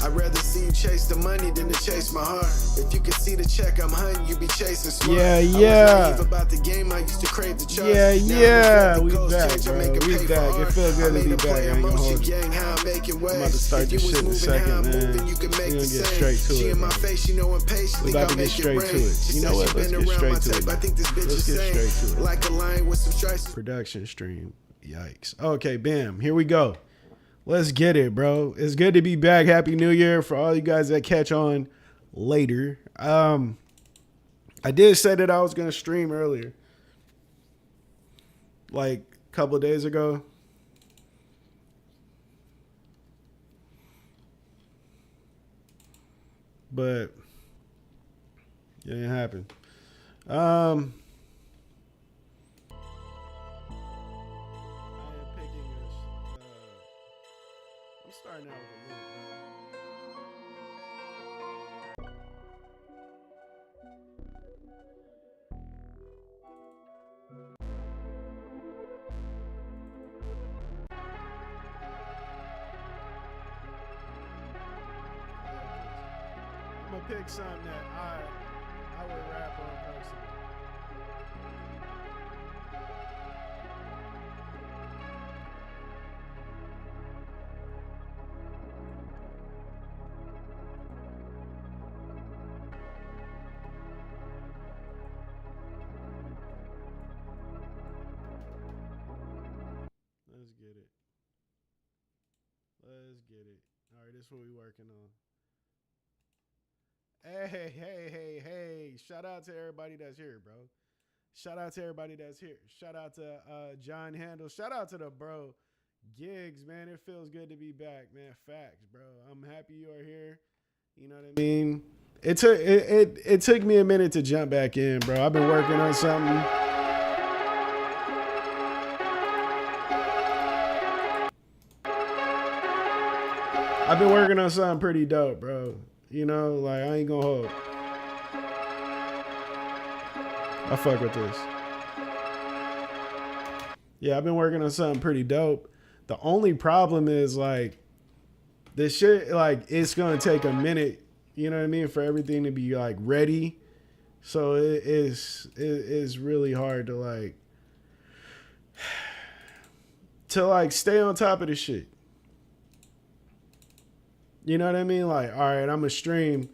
I'd rather see you chase the money than to chase my heart. If you could see the check I'm hunting, you be chasing smart. Yeah. I was naive about the game, I used to crave the trust. Yeah. We back, bro. We back. It feels good to be back. I ain't gonna hold you. I'm about to start this shit in a second, man. We're gonna get straight to it, man. We about to get straight to it. You know what? Let's get straight to it. Let's get straight to it. Like a lion with some stripes. Production stream. Yikes. Okay, bam. Here we go. Let's get it, bro. It's good to be back. Happy New Year for all you guys that catch on later. I did say that I was going to stream earlier. Like a couple of days ago. But it didn't happen. I'm starting out with a loop, I'm gonna pick something that I would rap on personally. Let's get it. Let's get it. All right, this is what we working on. Hey. Shout out to everybody that's here, bro. Shout out to everybody that's here. Shout out to John Handel. Shout out to the bro Gigs, man. It feels good to be back, man. Facts, bro. I'm happy you are here. You know what I mean? It took me a minute to jump back in, bro. I've been working on something. I've been working on something pretty dope, bro. You know, like, I ain't gonna hold. I fuck with this. Yeah, I've been working on something pretty dope. The only problem is, like, this shit, like, it's gonna take a minute, you know what I mean, for everything to be, like, ready. So it is really hard to, like, stay on top of this shit. You know what I mean? Like, all right, I'm going to stream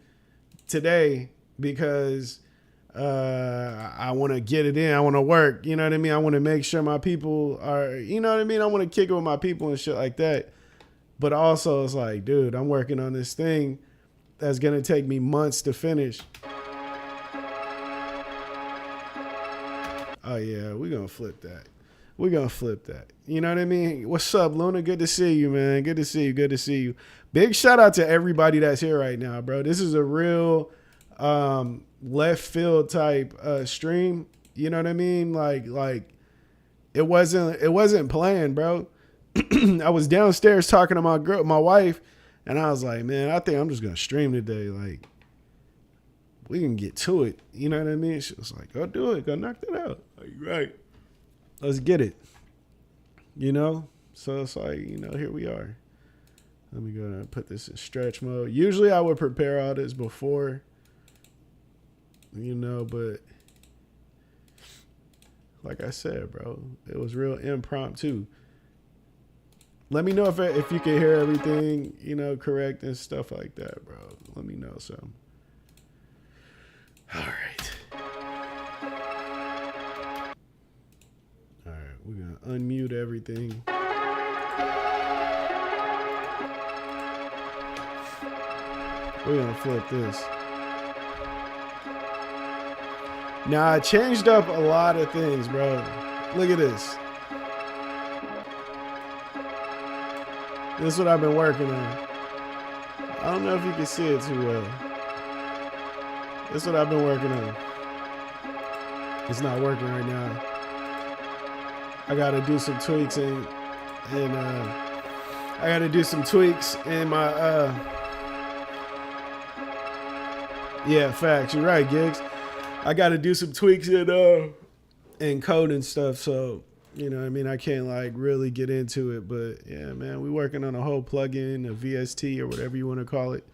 today because I want to get it in. I want to work. You know what I mean? I want to make sure my people are, you know what I mean? I want to kick it with my people and shit like that. But also it's like, dude, I'm working on this thing that's going to take me months to finish. Oh, yeah, we're going to flip that. We're going to flip that. You know what I mean? What's up, Luna? Good to see you, man. Good to see you. Good to see you. Big shout out to everybody that's here right now, bro. This is a real left field type stream. You know what I mean? Like it wasn't planned, bro. I was downstairs talking to my wife, and I was like, man, I think I'm just going to stream today. Like, we can get to it. You know what I mean? She was like, go do it. Go knock that out. Like, right. Let's get it. You know? So it's like, you know, here we are. Let me go and put this in stretch mode. Usually I would prepare all this before, you know, but like I said, bro, it was real impromptu. Let me know if you can hear everything, you know, correct and stuff like that, bro. Let me know something. All right. All right, we're going to unmute everything. We're going to flip this. Now, I changed up a lot of things, bro. Look at this. This is what I've been working on. I don't know if you can see it too well. This is what I've been working on. It's not working right now. I got to do some tweaks and I got to do some tweaks in my yeah, facts. You're right, Gigs. I got to do some tweaks in code and stuff. So You know what I mean? I can't like really get into it, but yeah, man, we working on a whole plugin, a VST or whatever you want to call it.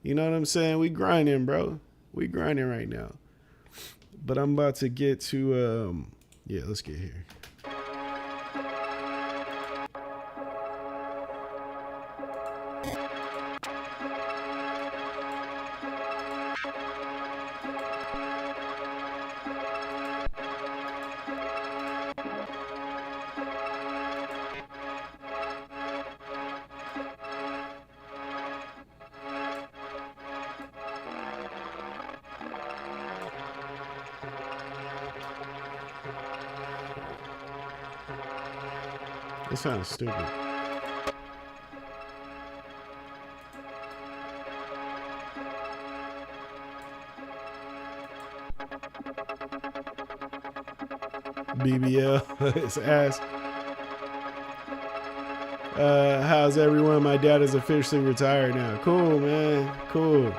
You know what I'm saying? We grinding, bro. We grinding right now. But I'm about to get to yeah, let's get here. It sounds stupid. BBL, it's ass. How's everyone? My dad is officially retired now. Cool, man. Cool.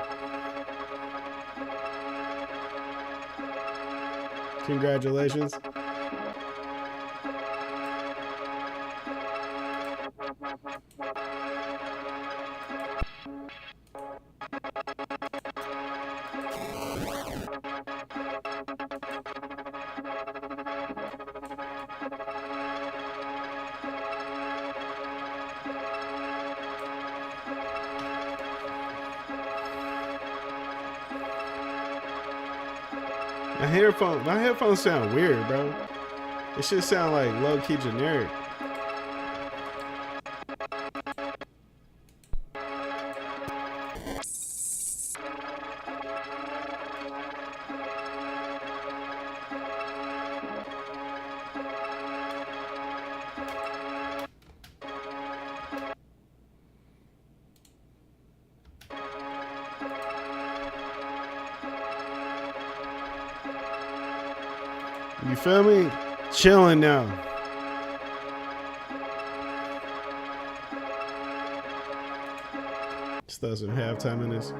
Congratulations. My headphones sound weird, bro. It should sound like low-key generic. You feel me? Chilling now. Just throw some halftime in this.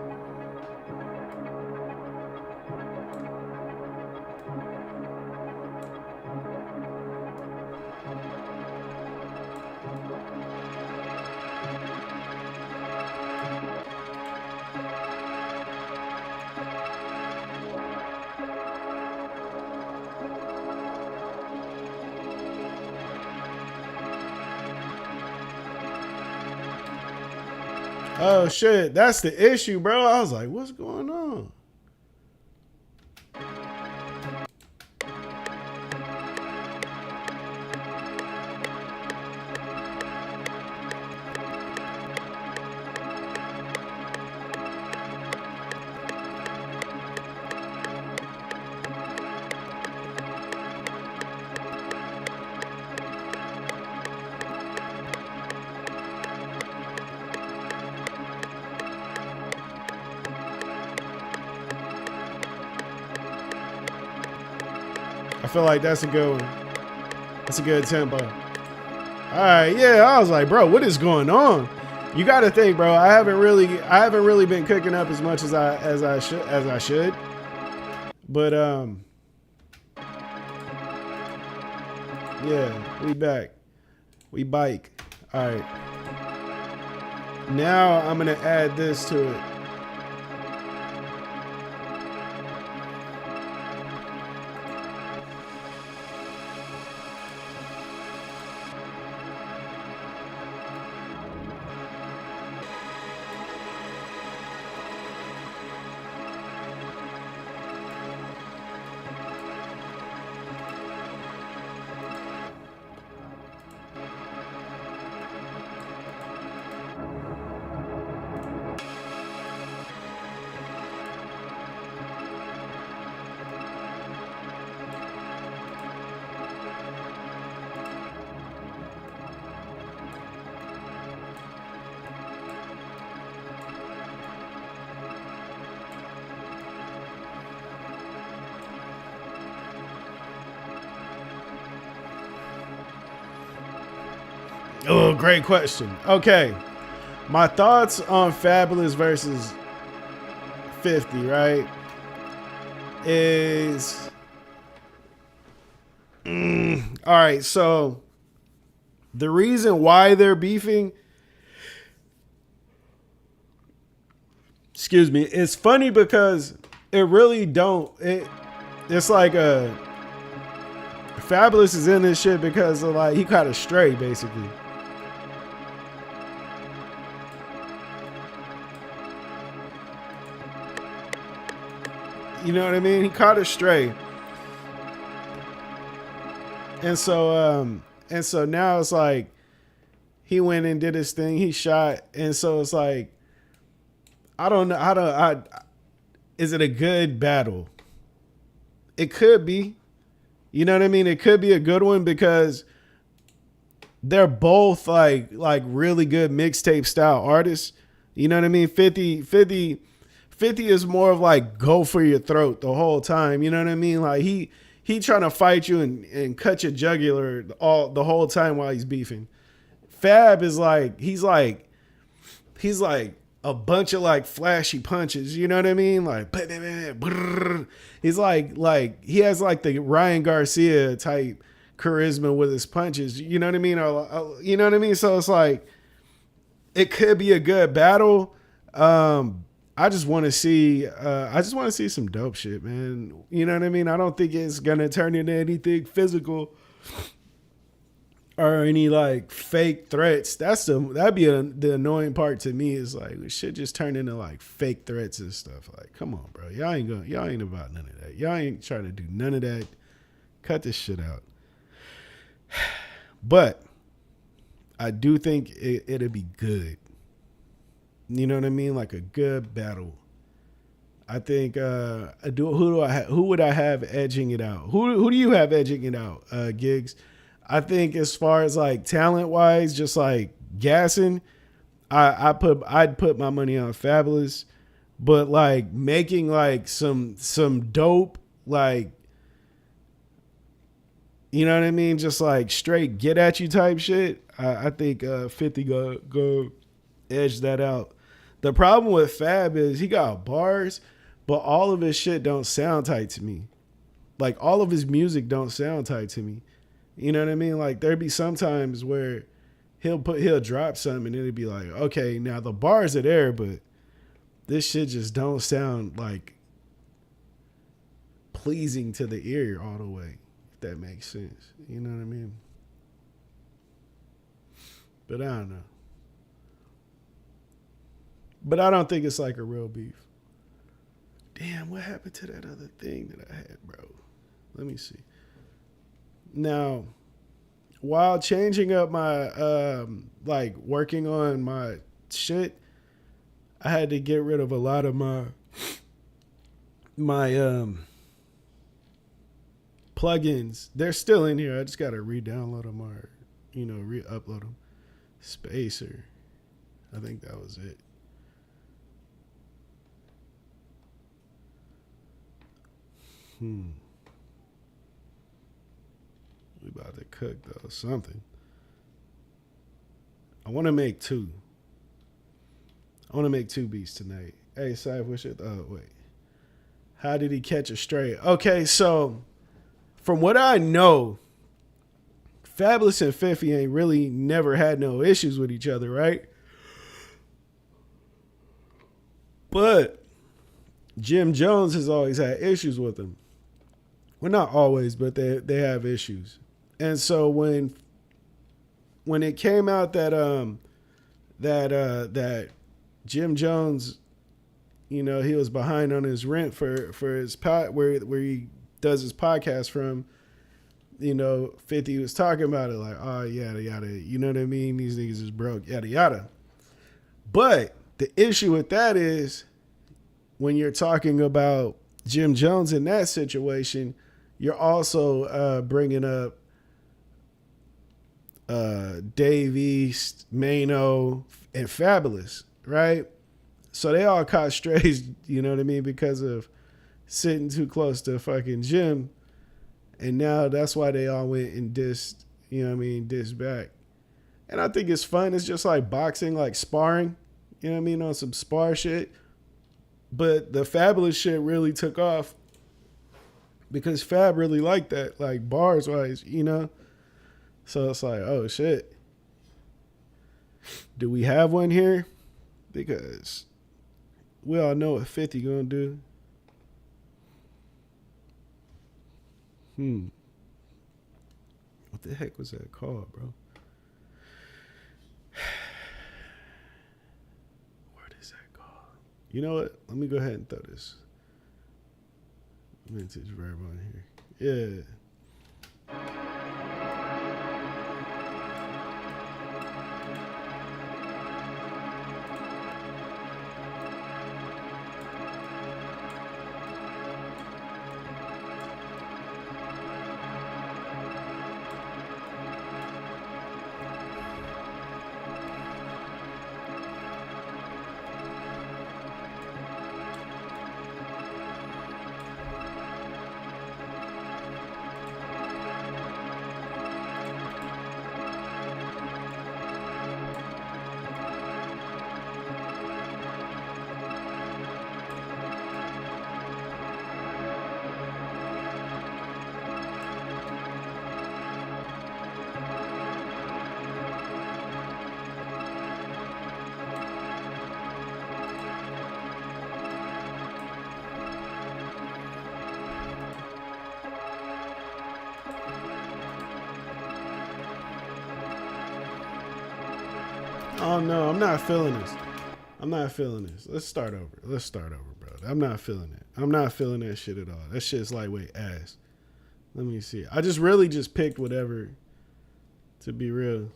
Oh shit, that's the issue, bro. I was like, what's going on? I feel like that's a good one. That's a good tempo. All right, yeah. I was like, bro, what is going on? You got to think, bro. I haven't really been cooking up as much as I should. But yeah, we back. We bike. All right. Now I'm gonna add this to it. Oh, great question. Okay. My thoughts on Fabulous versus 50, right? Is All right, so the reason why they're beefing, excuse me, it's funny because it really don't. It's like Fabulous is in this shit because of like he caught a stray basically. You know what I mean? He caught a stray. And so now it's like he went and did his thing. He shot, and so it's like I don't know. Is it a good battle? It could be. You know what I mean? It could be a good one because they're both like really good mixtape style artists. You know what I mean? 50 is more of like go for your throat the whole time. You know what I mean? Like he trying to fight you and cut your jugular the whole time while he's beefing. Fab is like he's like a bunch of like flashy punches. You know what I mean? Like he's like he has like the Ryan Garcia type charisma with his punches. You know what I mean? You know what I mean? So it's like it could be a good battle. I just want to see some dope shit, man. You know what I mean? I don't think it's gonna turn into anything physical or any like fake threats. That'd be the annoying part to me is like shit just turn into like fake threats and stuff. Like, come on, bro. Y'all ain't about none of that. Y'all ain't trying to do none of that. Cut this shit out. But I do think it'll be good. You know what I mean? Like a good battle. I think who would I have edging it out? Who do you have edging it out, Gigs? I think as far as like talent wise, just like gassing, I'd put my money on Fabulous. But like making like some dope like, you know what I mean? Just like straight get at you type shit. I think 50 go edge that out. The problem with Fab is he got bars, but all of his shit don't sound tight to me. Like all of his music don't sound tight to me. You know what I mean? Like there'd be some times where he'll drop something and it'd be like, okay, now the bars are there, but this shit just don't sound like pleasing to the ear all the way. If that makes sense. You know what I mean? But I don't know. But I don't think it's like a real beef. Damn, what happened to that other thing that I had, bro? Let me see. Now, while changing up my, like working on my shit, I had to get rid of a lot of my plugins. They're still in here. I just got to re-download them or, re-upload them. Spacer. I think that was it. We about to cook though. Something. I want to make two. I want to make 2 beats tonight. Hey, Saif, what's your? Oh wait. How did he catch a stray? Okay, so from what I know, Fabulous and 50 ain't really never had no issues with each other, right? But Jim Jones has always had issues with him. Well, not always, but they have issues. And so when it came out that that Jim Jones, he was behind on his rent for his where he does his podcast from, 50 was talking about it like, oh, yada yada, you know what I mean? These niggas is broke, yada yada. But the issue with that is when you're talking about Jim Jones in that situation, you're also bringing up Dave East, Mano, and Fabulous, right? So they all caught strays, you know what I mean, because of sitting too close to fucking Jim. And now that's why they all went and dissed, dissed back. And I think it's fun. It's just like boxing, like sparring, on some spar shit. But the Fabulous shit really took off because Fab really liked that, like bars wise, you know. So it's like, oh shit, do we have one here? Because we all know what 50 gonna do. What the heck was that called, bro? What is that called? You know what? Let me go ahead and throw this vintage verb on here. Yeah. Oh no, I'm not feeling this. I'm not feeling this. Let's start over. Let's start over, bro. I'm not feeling it. I'm not feeling that shit at all. That shit's lightweight ass. Let me see. I just really just picked whatever, to be real.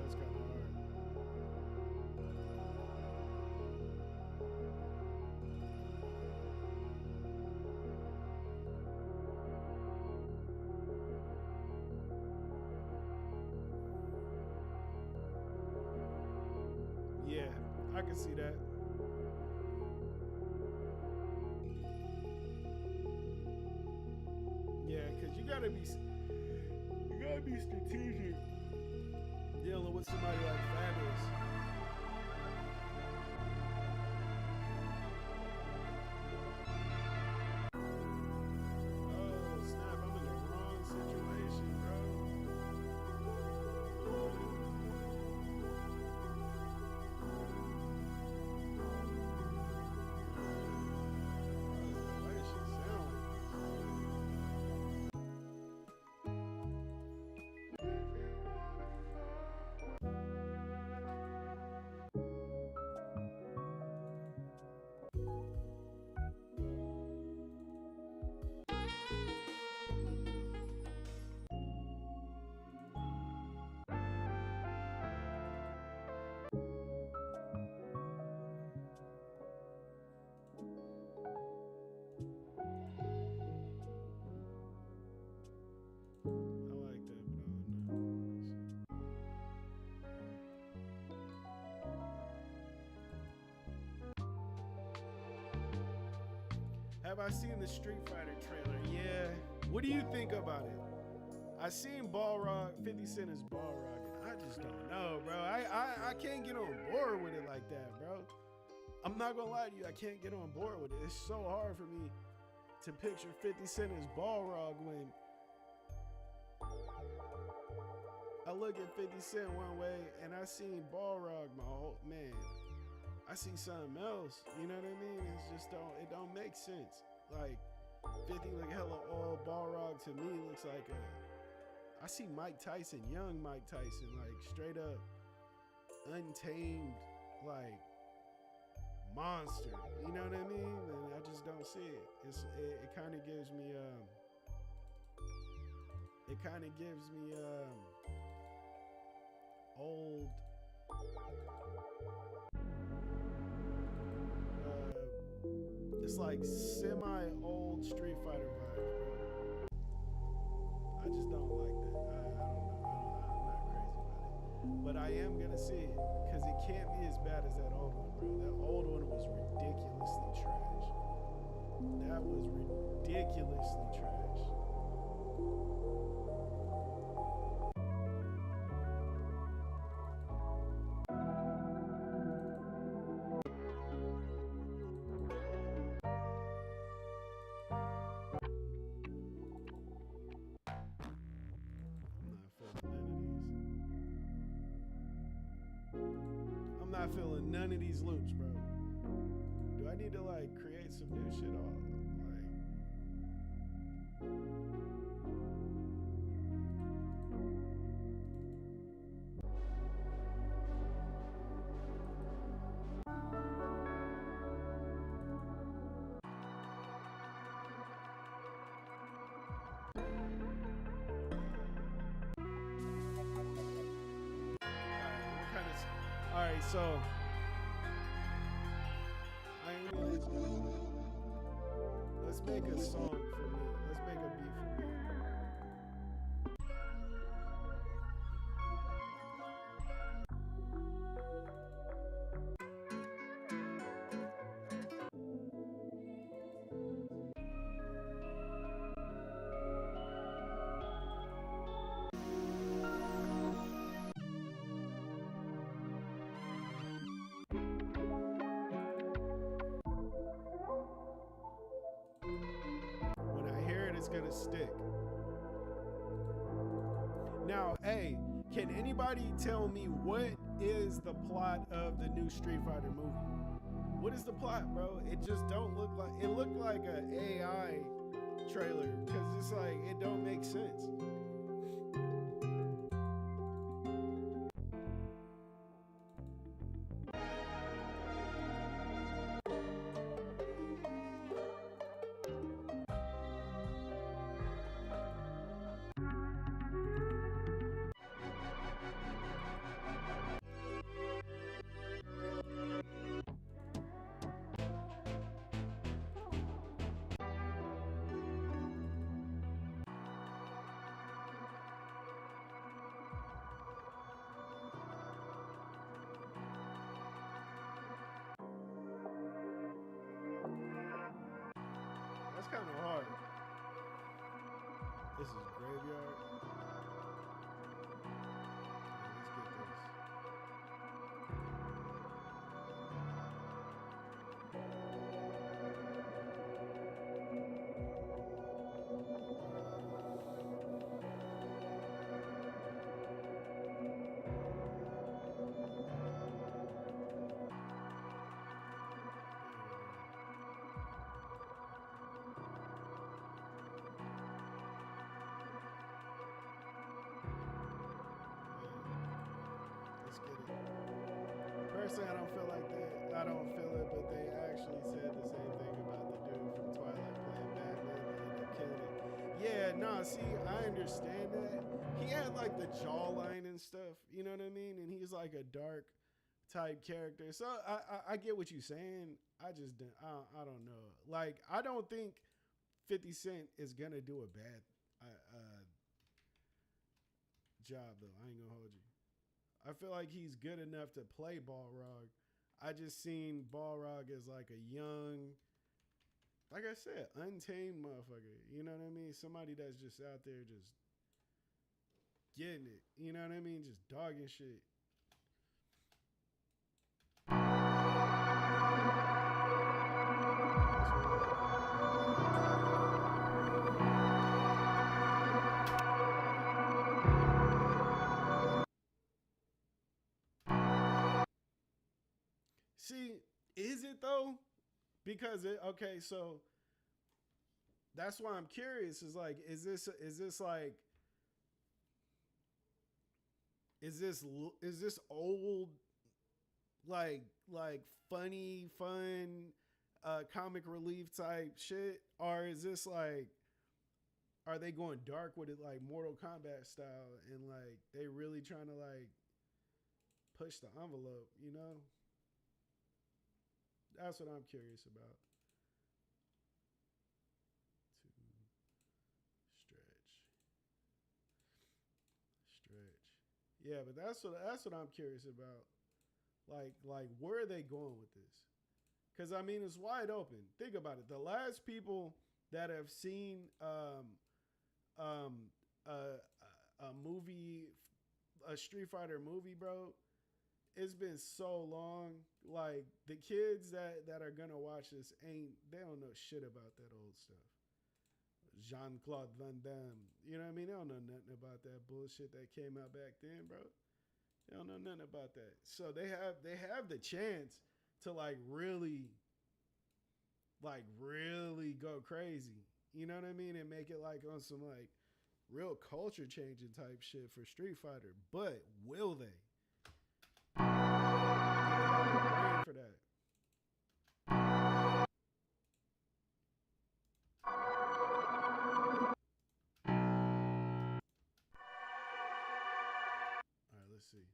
That's kind of hard. Yeah, I can see that. Yeah, cause you gotta be strategic dealing with somebody like Fabulous. Oh snap! I'm in the wrong situation, bro. Why does she sound I like that, but I don't know. Have I seen the Street Fighter trailer? Yeah. What do you think about it? I seen Balrog, 50 Cent is Balrog, and I just don't know, bro. I can't get on board with it like that, bro. I'm not gonna lie to you, I can't get on board with it. It's so hard for me to picture 50 Cent as Balrog when I look at 50 Cent one way and I seen Balrog my whole man. I see something else. You know what I mean? It's just it don't make sense. Like 50 look hella old. Balrog to me looks like I see Mike Tyson, young Mike Tyson, like straight up untamed, like monster. You know what I mean? And I just don't see it. It kind of gives me old it's like semi-old Street Fighter vibes, bro. I just don't like that. I don't know. I'm not crazy about it. But I am gonna see it because it can't be as bad as that old one, bro. That old one was ridiculously trash. That was ridiculously trash. I'm not feeling none of these loops, bro. Do I need to like create some new shit all Alright, so let's make a song for me. Let's make a beat for me. When I hear it, it's gonna stick. Now, hey, can anybody tell me what is the plot of the new Street Fighter movie? What is the plot, bro? It just don't look like it looked like an AI trailer because it's like it don't make sense. That's kind of hard. This is Graveyard. Let's get this. Let's get it. Personally, I don't feel like that. I don't feel it, but they actually said the same thing about the dude from Twilight playing Batman and ended up killing it. Yeah, nah, see, I understand that. He had like the jawline and stuff, you know what I mean? And he's like a dark type character. So I get what you're saying. I just I don't know. Like, I don't think 50 Cent is gonna do a bad job though. I ain't gonna hold you. I feel like he's good enough to play Balrog. I just seen Balrog as like a young, like I said, untamed motherfucker. You know what I mean? Somebody that's just out there just getting it. You know what I mean? Just dogging shit. See, is it though? Because okay, so that's why I'm curious. Is like, is this like, is this old, like funny, fun, comic relief type shit, or is this like, are they going dark with it like Mortal Kombat style and like they really trying to like push the envelope, you know? That's what I'm curious about. To stretch. Yeah, but that's what I'm curious about. Like where are they going with this? Because I mean, it's wide open. Think about it. The last people that have seen um, a, a movie, a Street Fighter movie, bro, it's been so long. Like the kids that are gonna watch this they don't know shit about that old stuff. Jean Claude Van Damme, you know what I mean? They don't know nothing about that bullshit that came out back then, bro. They don't know nothing about that. So they have the chance to like really go crazy. You know what I mean? And make it like on some like real culture changing type shit for Street Fighter. But will they? Waiting for that. All right, let's see.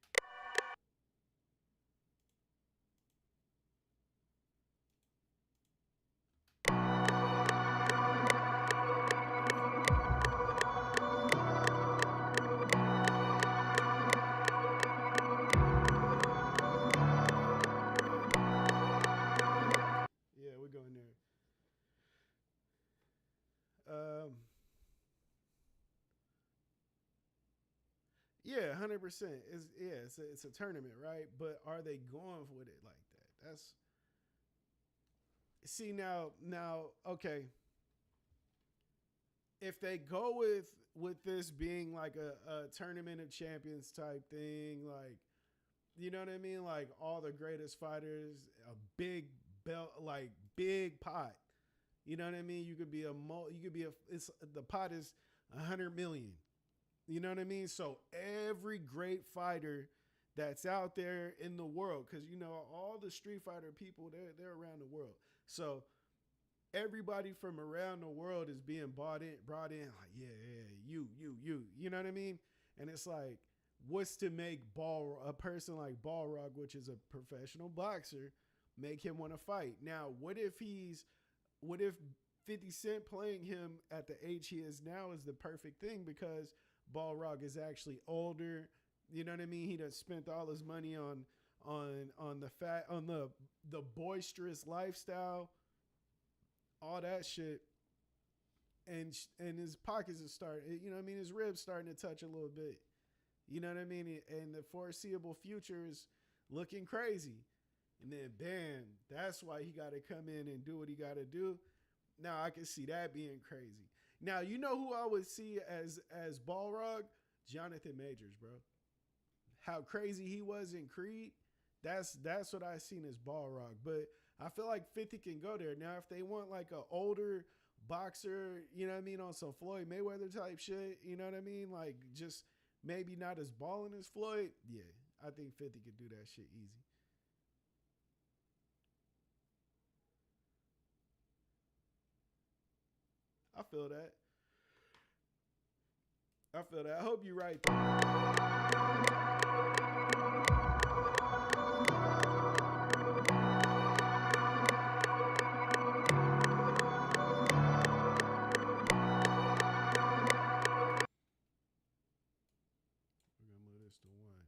Yeah, we're going there. Um, yeah, 100%. It's a tournament, right? But are they going with it like that? That's see now. Okay, if they go with this being like a tournament of champions type thing, like you know what I mean, like all the greatest fighters, a big belt, like big pot. You know what I mean? You could be a. It's the pot is 100 million. You know what I mean? So every great fighter that's out there in the world, because you know all the Street Fighter people, they're around the world. So everybody from around the world is being brought in. Like yeah, you know what I mean? And it's like, what's to make a person like Balrog, which is a professional boxer, make him want to fight? Now, what if 50 Cent playing him at the age he is now is the perfect thing because Balrog is actually older. You know what I mean? He done spent all his money on the boisterous lifestyle, all that shit, and his pockets are starting. You know what I mean? His ribs starting to touch a little bit. You know what I mean? And the foreseeable future is looking crazy. And then bam, that's why he got to come in and do what he got to do. Now I can see that being crazy. Now you know who I would see as Balrog? Jonathan Majors, bro. How crazy he was in Creed. That's what I seen as Balrog. But I feel like 50 can go there. Now if they want like an older boxer, you know what I mean, on some Floyd Mayweather type shit, you know what I mean? Like just maybe not as balling as Floyd. Yeah, I think 50 could do that shit easy. I feel that. I feel that. I hope you're right. We're gonna move this to one.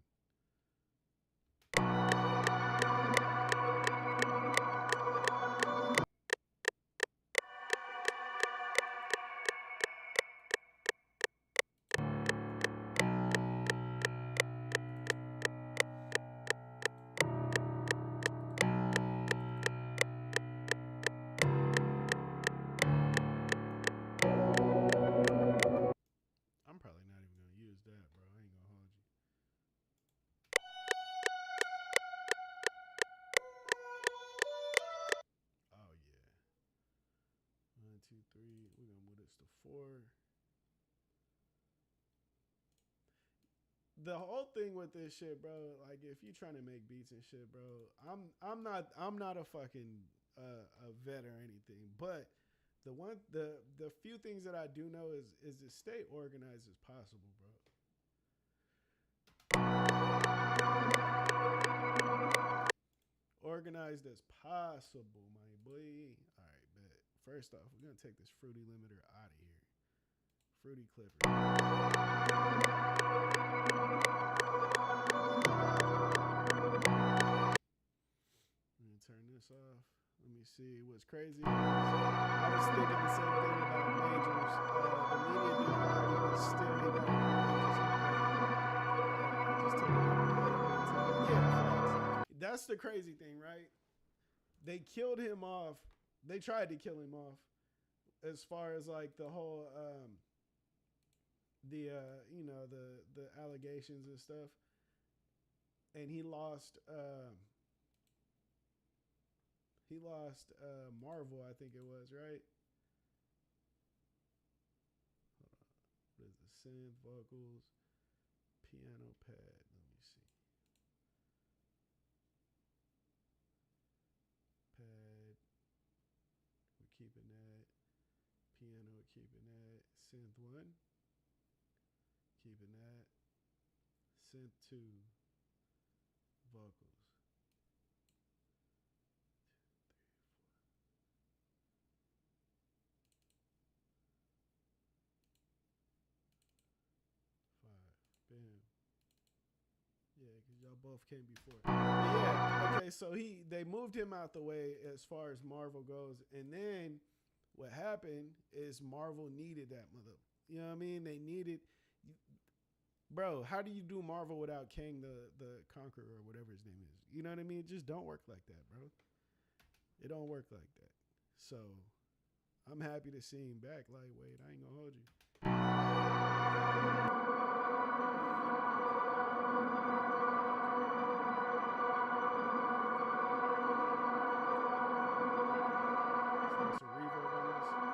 I'm probably not even gonna use that, bro. I ain't gonna hold you. Oh yeah. 1, 2, 3. We're gonna move this to 4. The whole thing with this shit, bro, like if you trying to make beats and shit, bro, I'm not a fucking a vet or anything, but the few things that I do know is to stay organized as possible, bro. Organized as possible, my boy. All right, bet. First off, we're gonna take this fruity limiter out of here. Fruity Clipper. thinking the same thing about Majors. The media didn't hurt him, but still he got just took it over the head one time. Yeah, facts. That's the crazy thing, right? They killed him off. They tried to kill him off, as far as like the whole the allegations and stuff. And he lost Marvel, I think it was, right? Hold on. What is the synth, vocals, piano pad? Let me see. Pad, we're keeping that. Piano, we're keeping that. Synth 1, keeping that. Synth 2, vocals. 2, 3, 4, 5. Bam. Yeah, because y'all both came before. Yeah, okay, so they moved him out the way as far as Marvel goes. And then what happened is Marvel needed that mother. You know what I mean? They needed... Bro, how do you do Marvel without Kang the Conqueror or whatever his name is? You know what I mean? It just don't work like that, bro. It don't work like that. So I'm happy to see him back. Lightweight, I ain't gonna hold you. Some reverb on makes sense.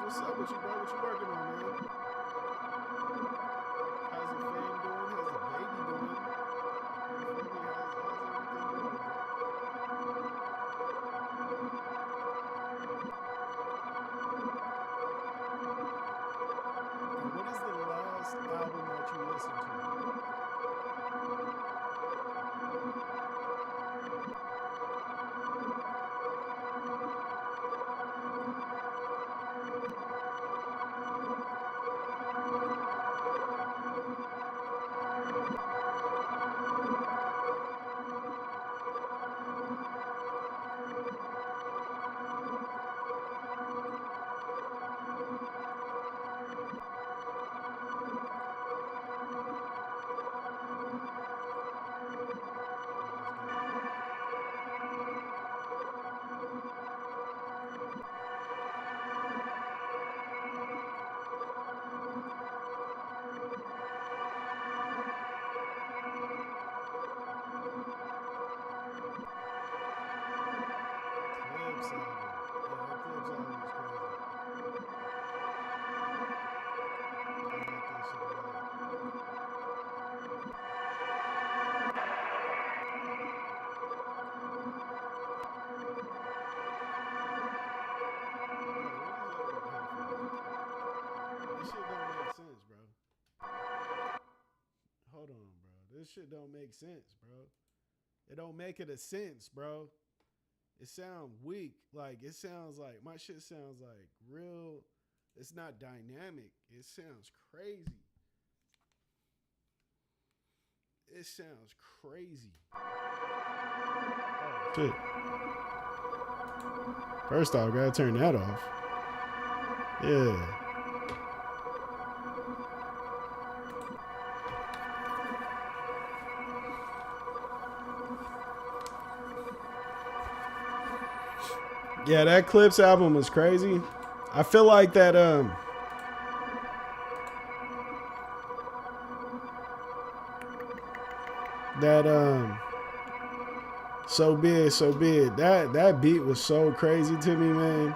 What's up with you, bro? What you working on, man? How's the fam doing? How's the baby doing? You feel me? How's everything going, bro? And what is the last album that you listened to? shit don't make sense, bro. It don't make it a sense, bro. It sounds weak. Like, it sounds like, my shit sounds like real. It's not dynamic. It sounds crazy. It sounds crazy. Oh, shit. First off, gotta turn that off. Yeah. Yeah, that Clips album was crazy. I feel like that So Be It, So Be It. That beat was so crazy to me, man.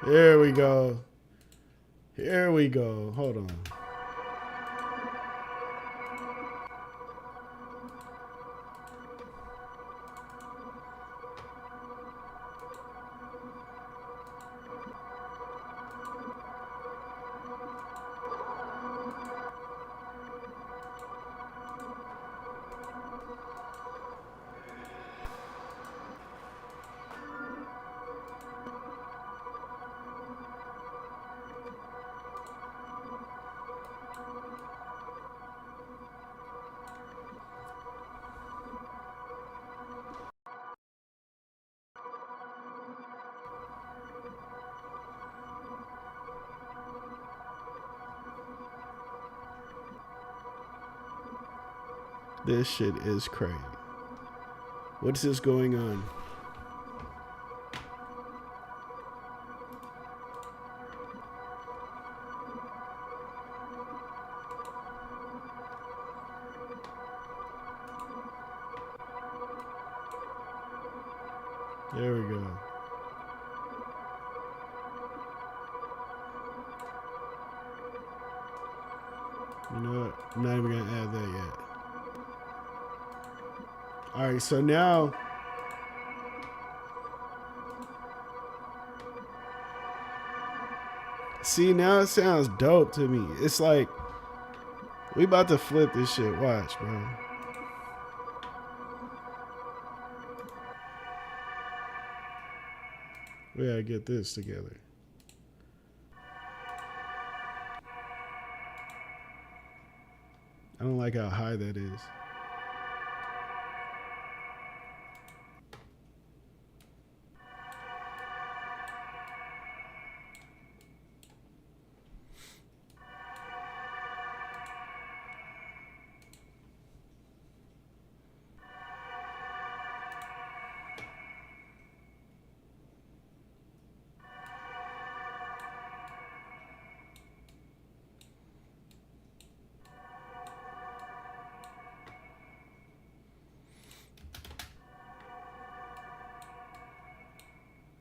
Here we go. Here we go. Hold on. This shit is crazy. What's this going on? There we go. You know what? I'm not even gonna add that yet. All right, so now see, now it sounds dope to me. It's like we about to flip this shit. Watch, bro. We gotta get this together. I don't like how high that is.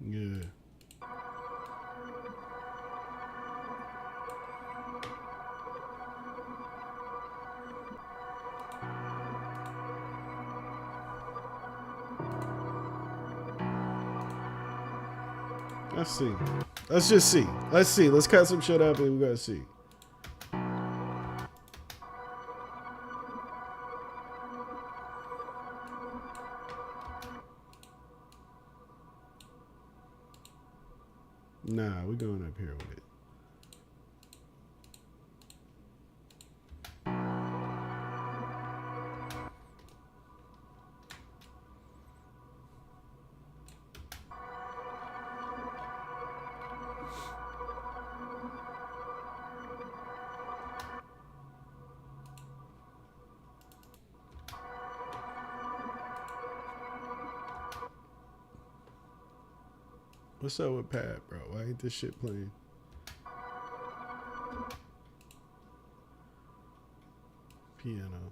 Yeah. Let's see. Let's just see. Let's see. Let's cut some shit up and we gotta see. Nah, we going up here with it. What's up with Pat, bro? Why ain't this shit playing? Piano.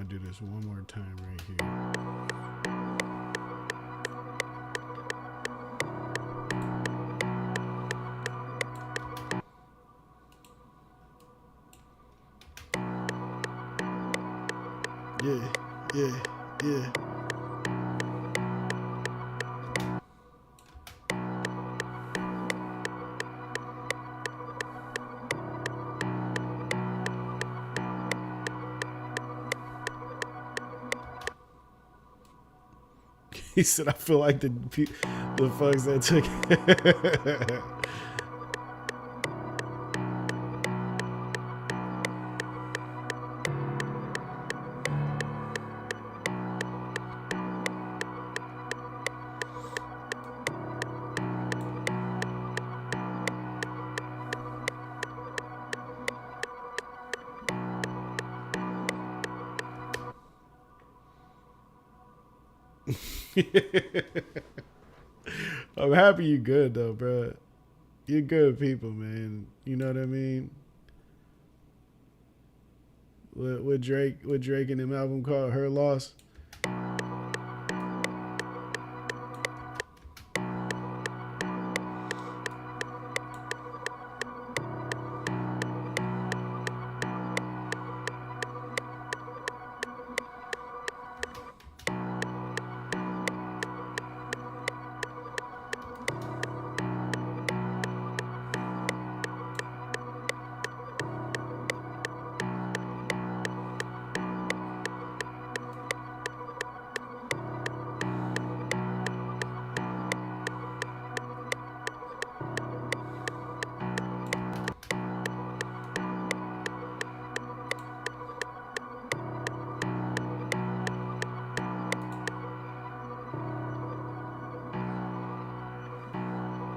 I'll do this one more time right here. Yeah. He said, I feel like the fucks that took it. I'm happy you good though, bro. You're good people, man. You know what I mean? What Drake and them album called Her Loss.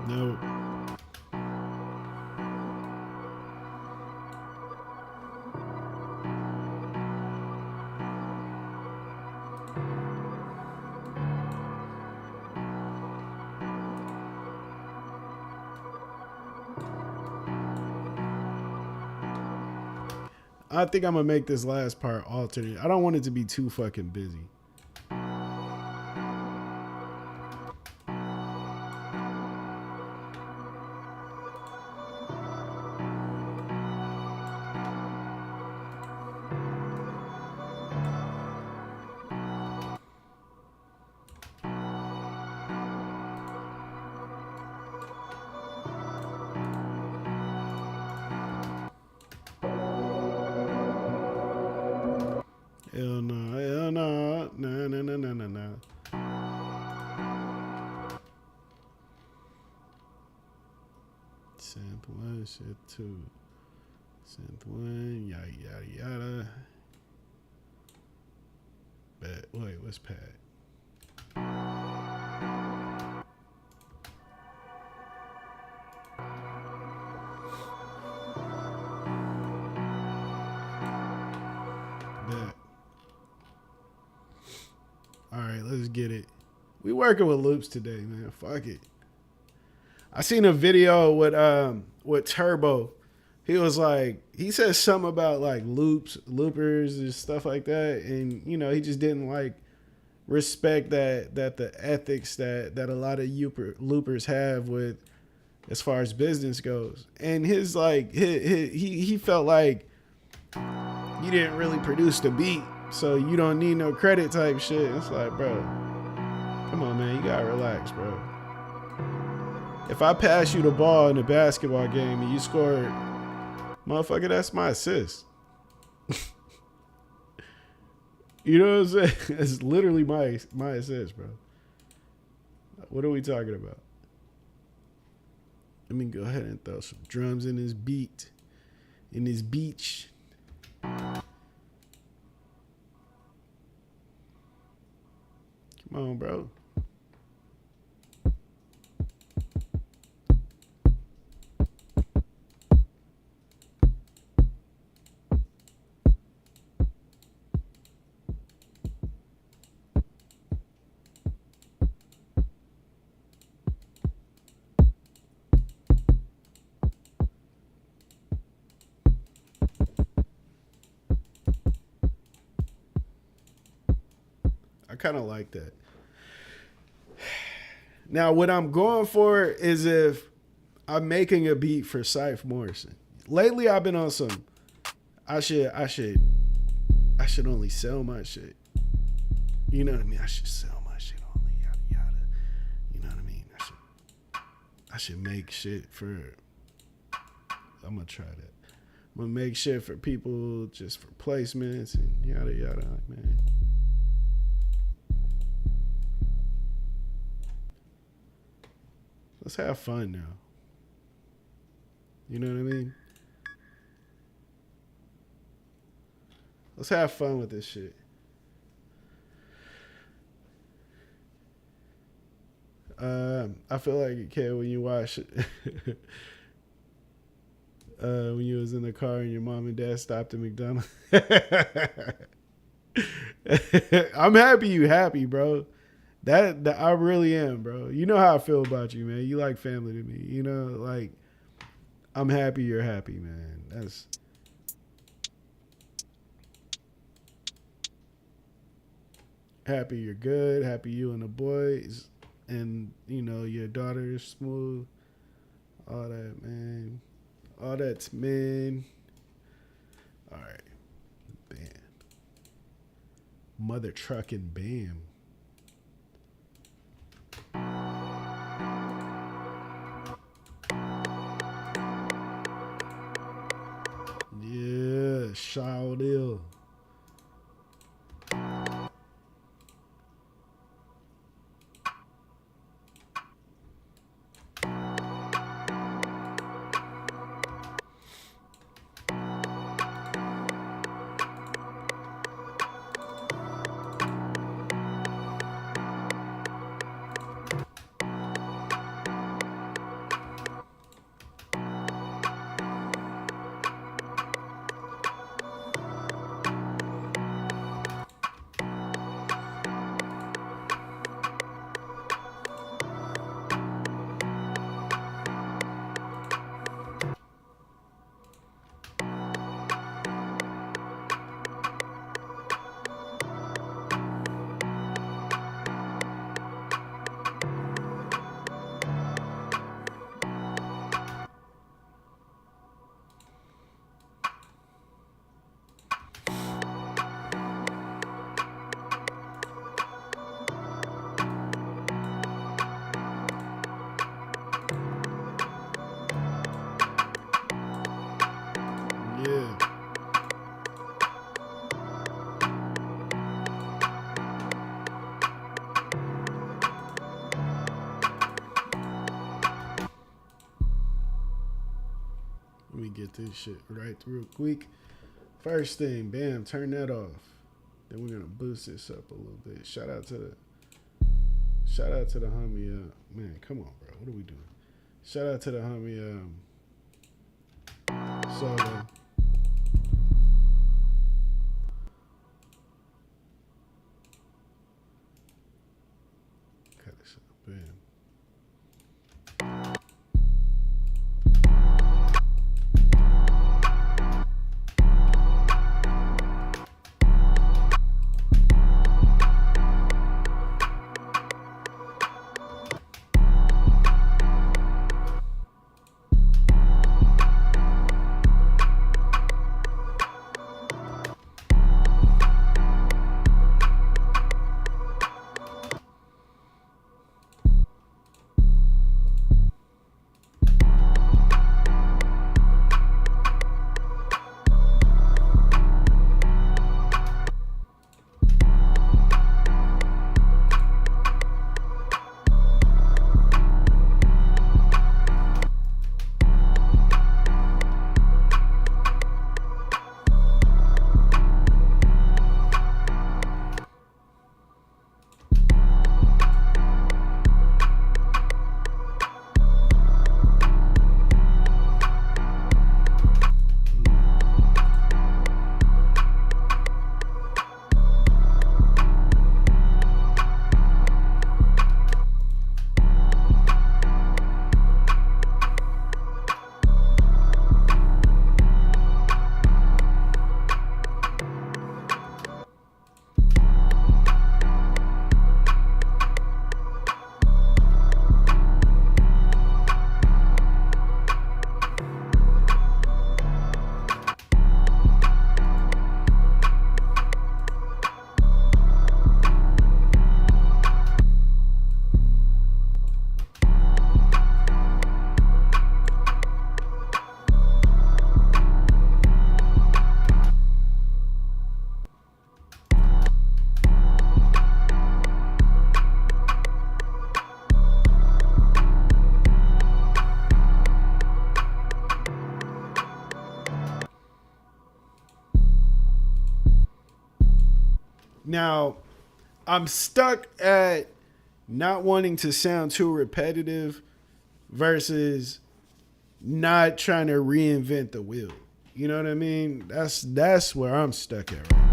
No. I think I'm gonna make this last part alternate. I don't want it to be too fucking busy. Hell no, no. Synth 1, shit 2. Synth 1, yada. Bet. Wait, what's pad? Bet. Alright, let's get it. We working with loops today, man. Fuck it. I seen a video with Turbo. He was like, he said something about like loopers and stuff like that, and you know, he just didn't like respect that the ethics that a lot of loopers have with as far as business goes. And his like he felt like you didn't really produce the beat, so you don't need no credit type shit. It's like, bro, come on, man, you gotta relax, bro. If I pass you the ball in a basketball game and you score, motherfucker, that's my assist. You know what I'm saying? It's literally my assist, bro. What are we talking about? Let me go ahead and throw some drums in this beat. In this beach. Come on, bro. I kind of like that. Now, what I'm going for is if I'm making a beat for Scythe Morrison. Lately, I've been on some. I should only sell my shit. You know what I mean? I should sell my shit only. Yada yada. You know what I mean? I should make shit for. I'm gonna try that. I'm gonna make shit for people just for placements and yada yada, man. Let's have fun now. You know what I mean? Let's have fun with this shit. I feel like a kid when you watch when you was in the car and your mom and dad stopped at McDonald's. I'm happy you happy, bro. That I really am, bro. You know how I feel about you, man. You like family to me. You know, like I'm happy you're happy, man. That's happy you're good. Happy you and the boys and you know your daughter is smooth. All that, man. All that's men. All right. Bam. Mother trucking bam. Yeah, Shaw Deal. Yeah. Let me get this shit right real quick. First thing, bam, turn that off. Then we're gonna boost this up a little bit. Shout out to the homie. Man, come on, bro. What are we doing? Shout out to the homie. Solo. Cut this up, bam. Now, I'm stuck at not wanting to sound too repetitive versus not trying to reinvent the wheel. You know what I mean? That's where I'm stuck at right now.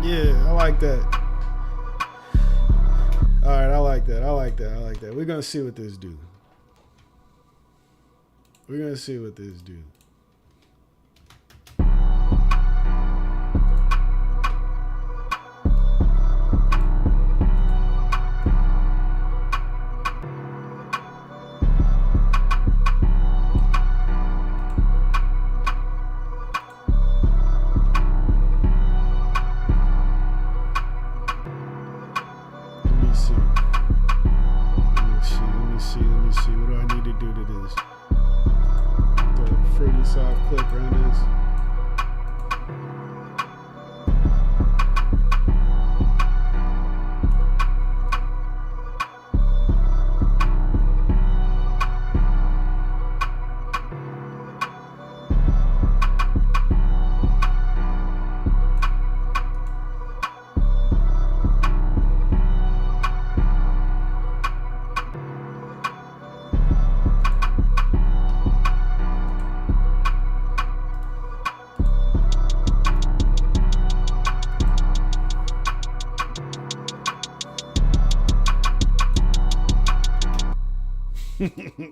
Yeah, I like that. All right, I like that. I like that. I like that. We're gonna see what this do. We're gonna see what this do. Let me see. What do I need to do to this? Throw a fruity soft clip around this.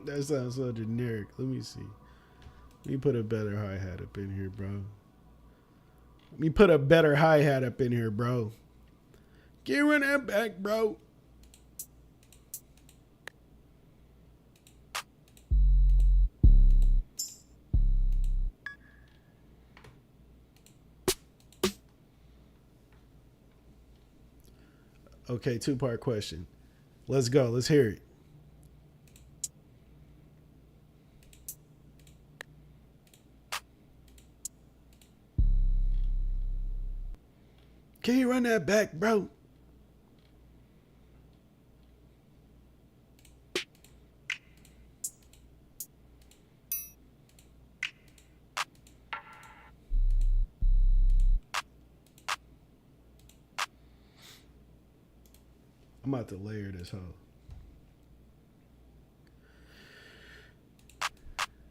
That sounds so generic. Let me see. Let me put a better hi-hat up in here, bro. Let me put a better hi-hat up in here, bro. Get run that back, bro. Okay, two-part question. Let's go. Let's hear it. Can you run that back, bro? I'm about to layer this hoe.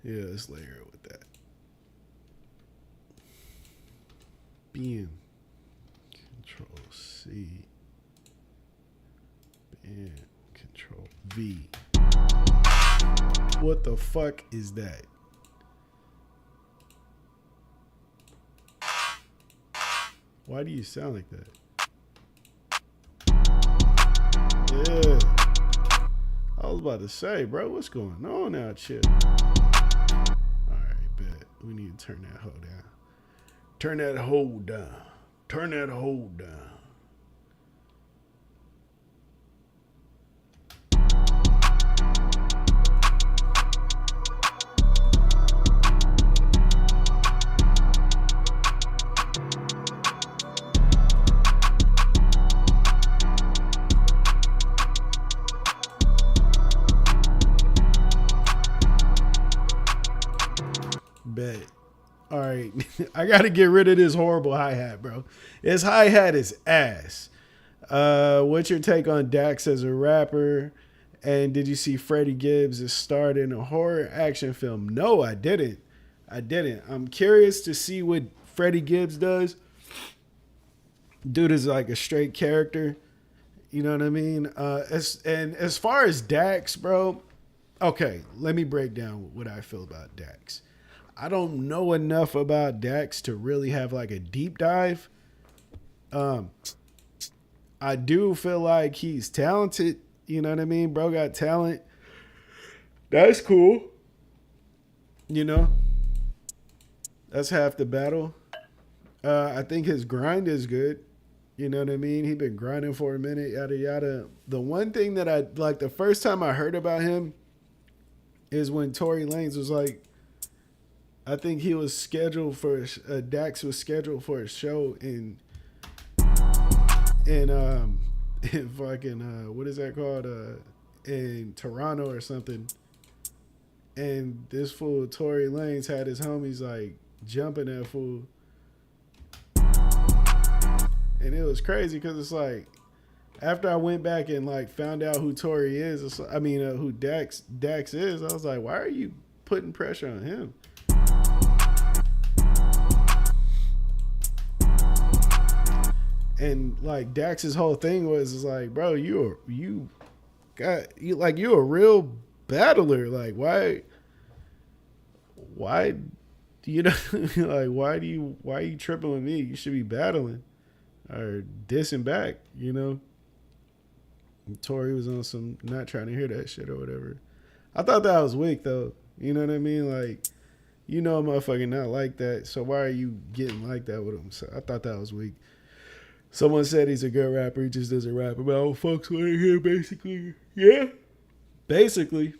Yeah, let's layer it with that. BM. Control C. BM. Control V. What the fuck is that? Why do you sound like that? Yeah. I was about to say, bro, what's going on out here? Alright, bet. We need to turn that hoe down. Turn that hoe down. Turn that hoe down. Bet. All right. I got to get rid of this horrible hi-hat, bro. This hi-hat is ass. What's your take on Dax as a rapper? And did you see Freddie Gibbs is starred in a horror action film? No, I didn't. I didn't. I'm curious to see what Freddie Gibbs does. Dude is like a straight character. You know what I mean? As far as Dax, bro, okay, let me break down what I feel about Dax. I don't know enough about Dax to really have like a deep dive. I do feel like he's talented. You know what I mean? Bro got talent. That's cool. You know, that's half the battle. I think his grind is good. You know what I mean? He been grinding for a minute, yada, yada. The one thing that I like, the first time I heard about him is when Tory Lanez was like, I think he was scheduled for, Dax was scheduled for a show in fucking, what is that called? In Toronto or something. And this fool, Tory Lanez, had his homies like jumping that fool. And it was crazy because it's like, after I went back and like found out who Tory is, who Dax is, I was like, why are you putting pressure on him? And like Dax's whole thing was like, bro, you're a real battler. Like why you know like why are you tripping with me? You should be battling or dissing back, you know. And Tory was on some not trying to hear that shit or whatever. I thought that was weak though. You know what I mean? Like, you know, a motherfucker not like that. So why are you getting like that with him? So I thought that was weak. Someone said he's a good rapper. He just doesn't rap about what folks want to hear, basically. Yeah. Basically.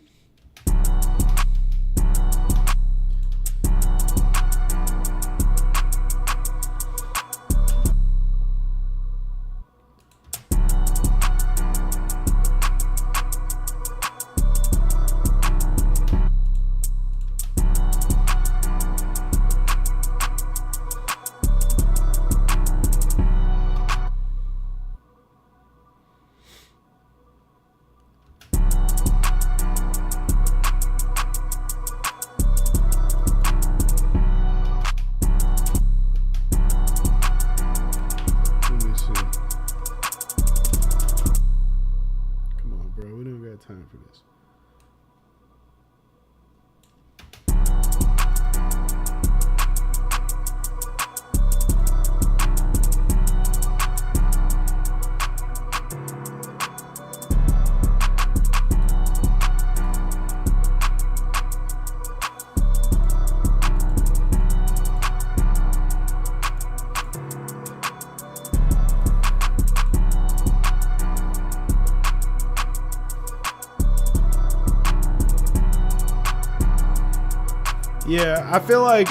Time for this. Yeah, I feel like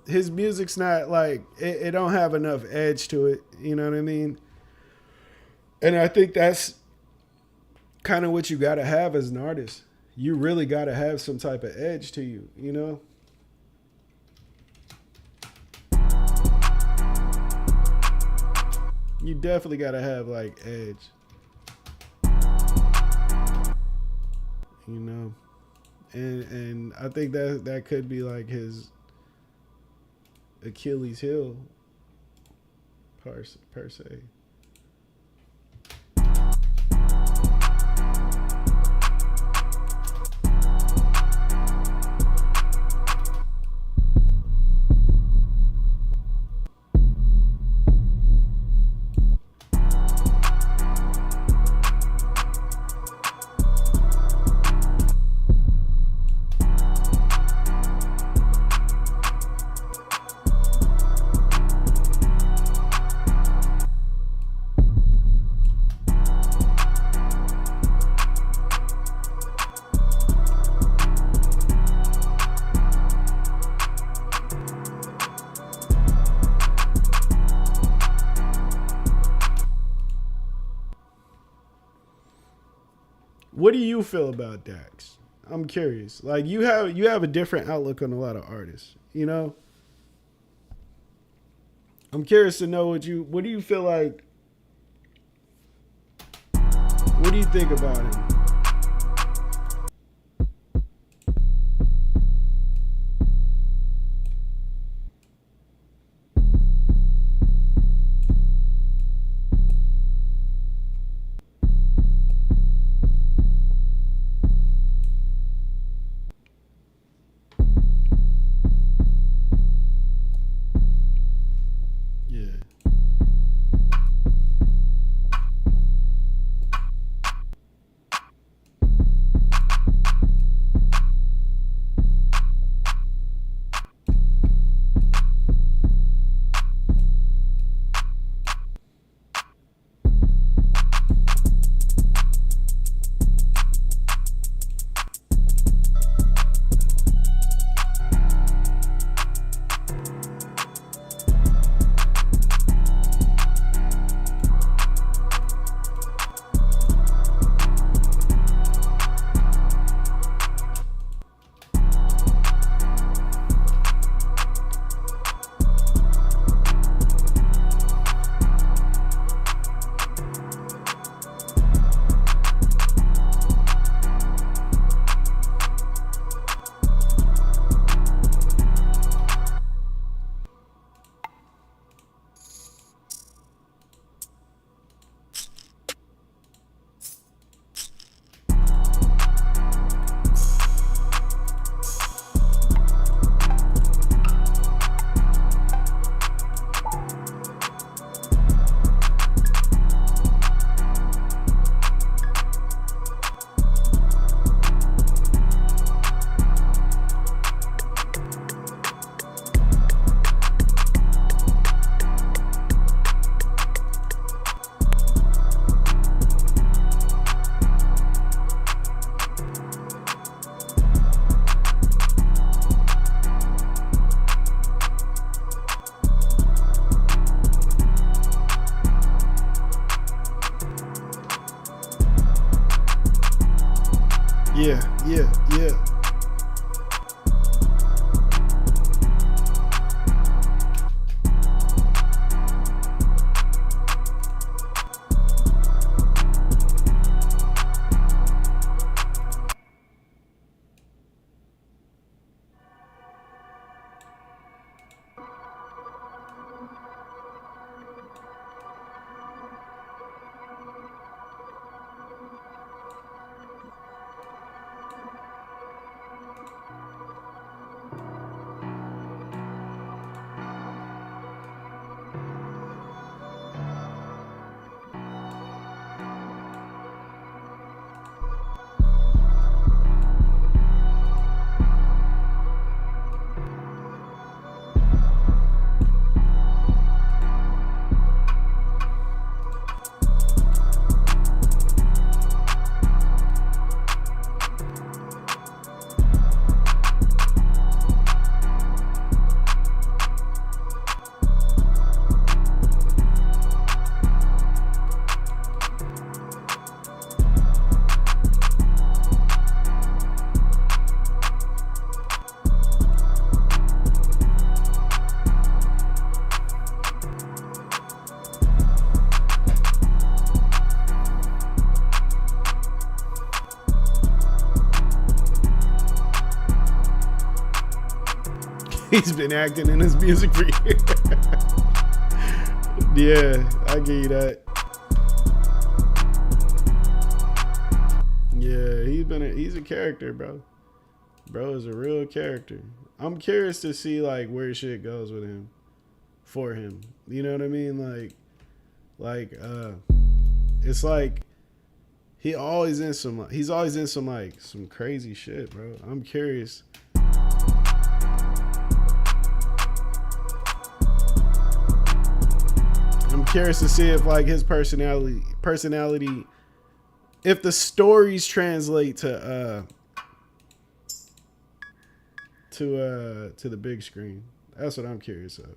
his music's not like it don't have enough edge to it. You know what I mean? And I think that's kind of what you got to have as an artist. You really got to have some type of edge to you. You know? You definitely got to have like edge. You know? And I think that could be like his Achilles heel per se. What do you feel about Dax? I'm curious. Like you have a different outlook on a lot of artists, you know? I'm curious to know what do you feel like What do you think about him? Yeah, yeah, yeah. He's been acting in his music for years. Yeah, I give you that. Yeah, he's a character, bro. Bro is a real character. I'm curious to see like where shit goes with him. For him. You know what I mean? It's like he's always in some like some crazy shit, bro. I'm curious. I'm curious to see if like his personality, if the stories translate to the big screen. That's what I'm curious of.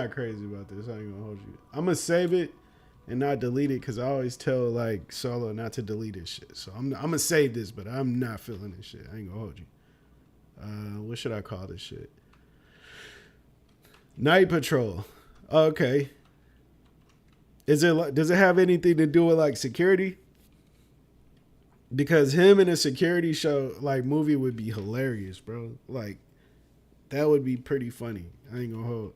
not crazy about this. I ain't gonna hold you. I'm gonna save it and not delete it because I always tell like Solo not to delete this shit. So I'm gonna save this, but I'm not feeling this shit. I ain't gonna hold you. What should I call this shit? Night Patrol. Okay. Does it have anything to do with like security? Because him in a security show like movie would be hilarious, bro. Like that would be pretty funny. I ain't gonna hold.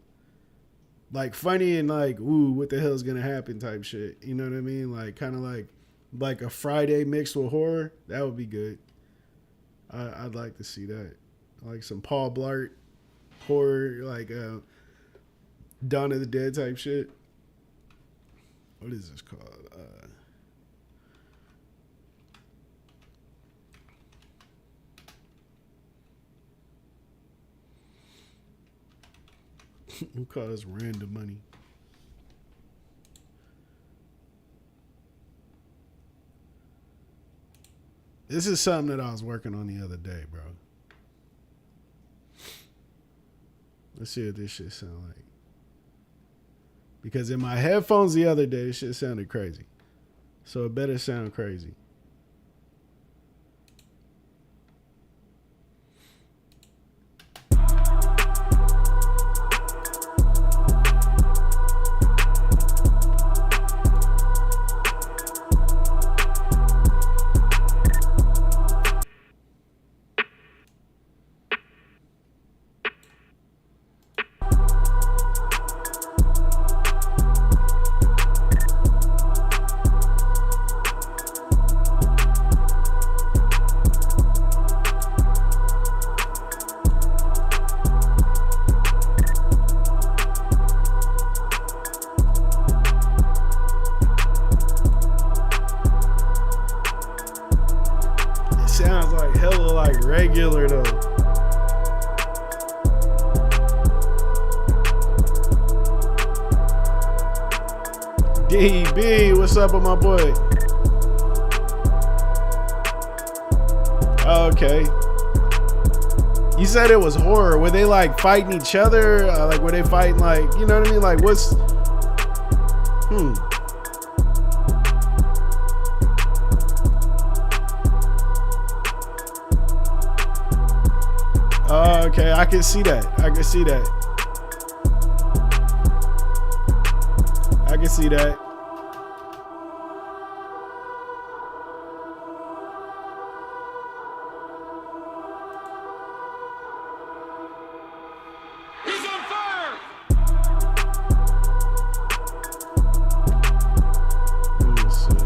Like funny and like, ooh, what the hell's gonna happen type shit. You know what I mean? Like kind of like a Friday mixed with horror. That would be good. I'd like to see that. Like some Paul Blart horror, like Dawn of the Dead type shit. What is this called? Who call this random money? This is something that I was working on the other day, bro. Let's see what this shit sound like. Because in my headphones the other day, this shit sounded crazy. So it better sound crazy. Sounds like hella like regular though. DB, what's up with my boy? Okay. You said it was horror. Were they like fighting each other? Like were they fighting like, you know what I mean? Like what's Okay, I can see that. I can see that. I can see that. He's on fire! Let me see.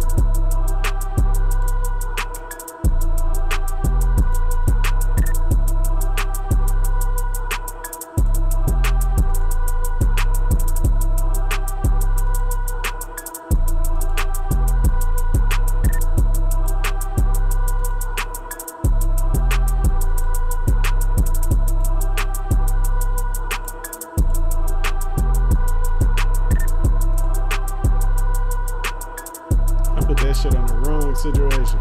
That shit on the wrong situation.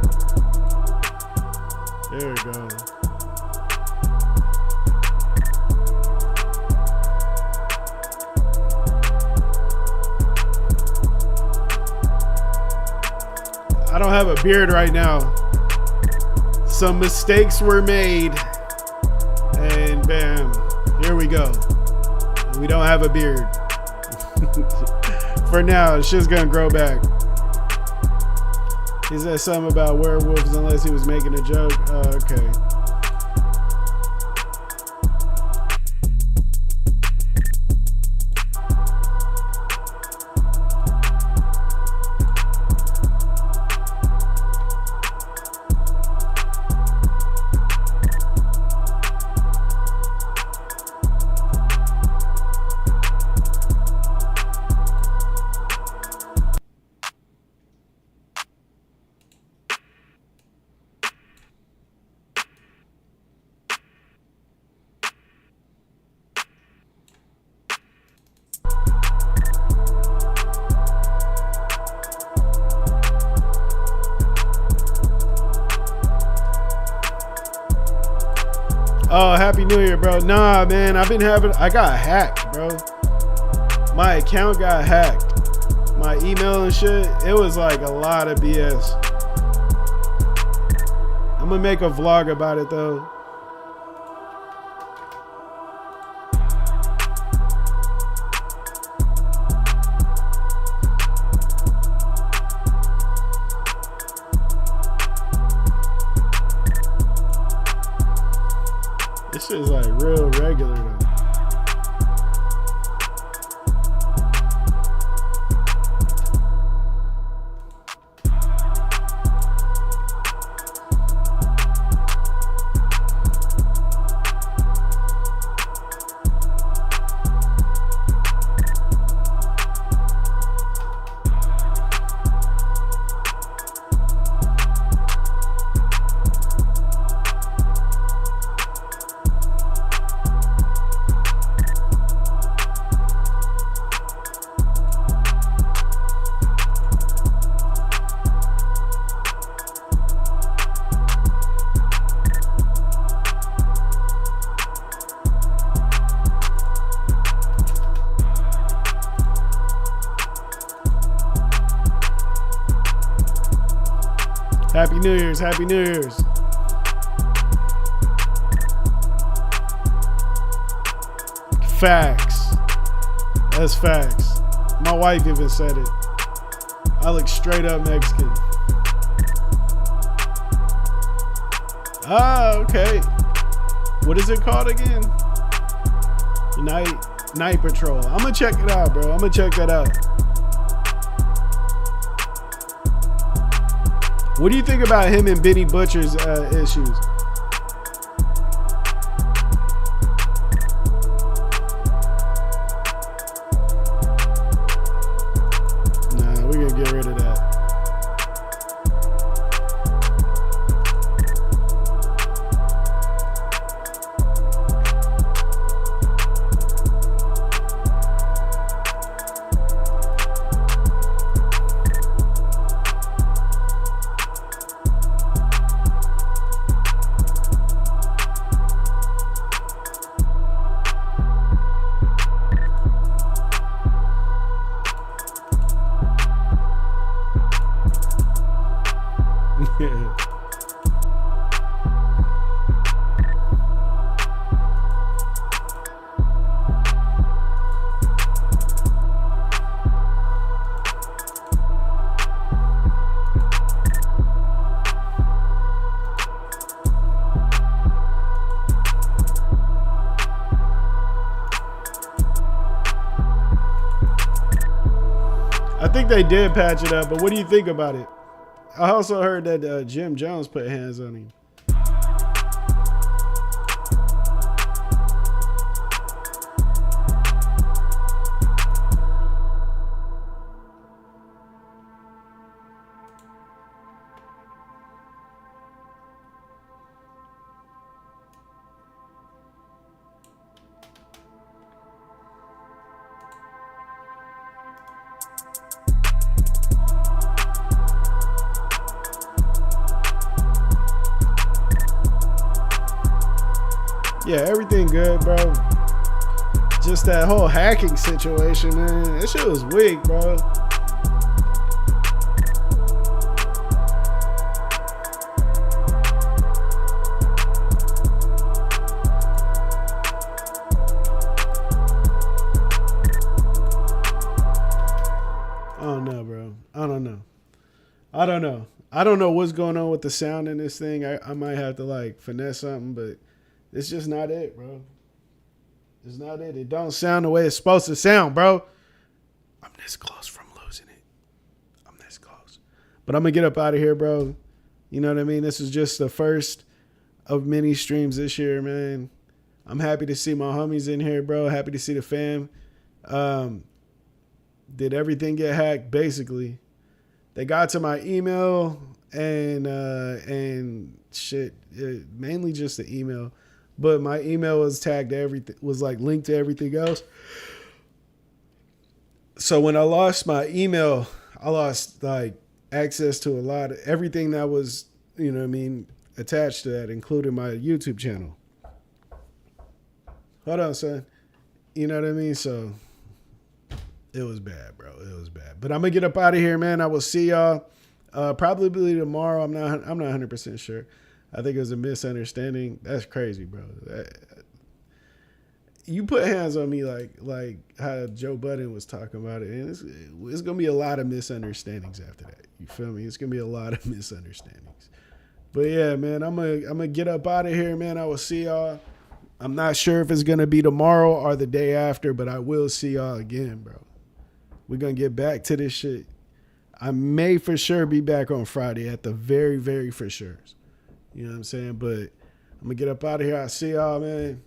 There we go. I don't have a beard right now. Some mistakes were made. And bam, here we go. We don't have a beard. For now, shit's gonna grow back. He said something about werewolves unless he was making a joke. Oh, okay. Oh, Happy New Year, bro. Nah, man, I got hacked, bro. My account got hacked. My email and shit. It was like a lot of BS. I'm gonna make a vlog about it though. This shit is like real regular though. Happy New Year's, Happy New Year's. Facts. That's facts. My wife even said it. I look straight up Mexican. Ah, okay. What is it called again? Night Patrol. I'm gonna check it out, bro. I'm gonna check that out. What do you think about him and Benny Butcher's issues? Nah, we're gonna get rid of that. I think they did patch it up, but what do you think about it? I also heard that Jim Jones put hands on him. Yeah, everything good, bro. Just that whole hacking situation, man. That shit was weak, bro. I don't know, bro. I don't know. I don't know what's going on with the sound in this thing. I might have to like finesse something, but it's just not it, bro. It's not it. It don't sound the way it's supposed to sound, bro. I'm this close from losing it. I'm this close. But I'm going to get up out of here, bro. You know what I mean? This is just the first of many streams this year, man. I'm happy to see my homies in here, bro. Happy to see the fam. Did everything get hacked? Basically. They got to my email and shit. Mainly just the email. But my email was tagged to everything, was like linked to everything else. So when I lost my email, I lost like access to a lot of everything that was, you know what I mean, attached to that, including my YouTube channel. Hold on, son. You know what I mean? So It was bad, bro. It was bad. But I'm gonna get up out of here, man. I will see y'all probably tomorrow. I'm not 100% sure. I think it was a misunderstanding. That's crazy, bro. You put hands on me like how Joe Budden was talking about it, and it's gonna be a lot of misunderstandings after that. You feel me? It's gonna be a lot of misunderstandings. But yeah, man, I'm gonna get up out of here, man. I will see y'all. I'm not sure if it's gonna be tomorrow or the day after, but I will see y'all again, bro. We're gonna get back to this shit. I may for sure be back on Friday at the very, very for sure. You know what I'm saying? But I'm gonna get up out of here. I'll see y'all, man.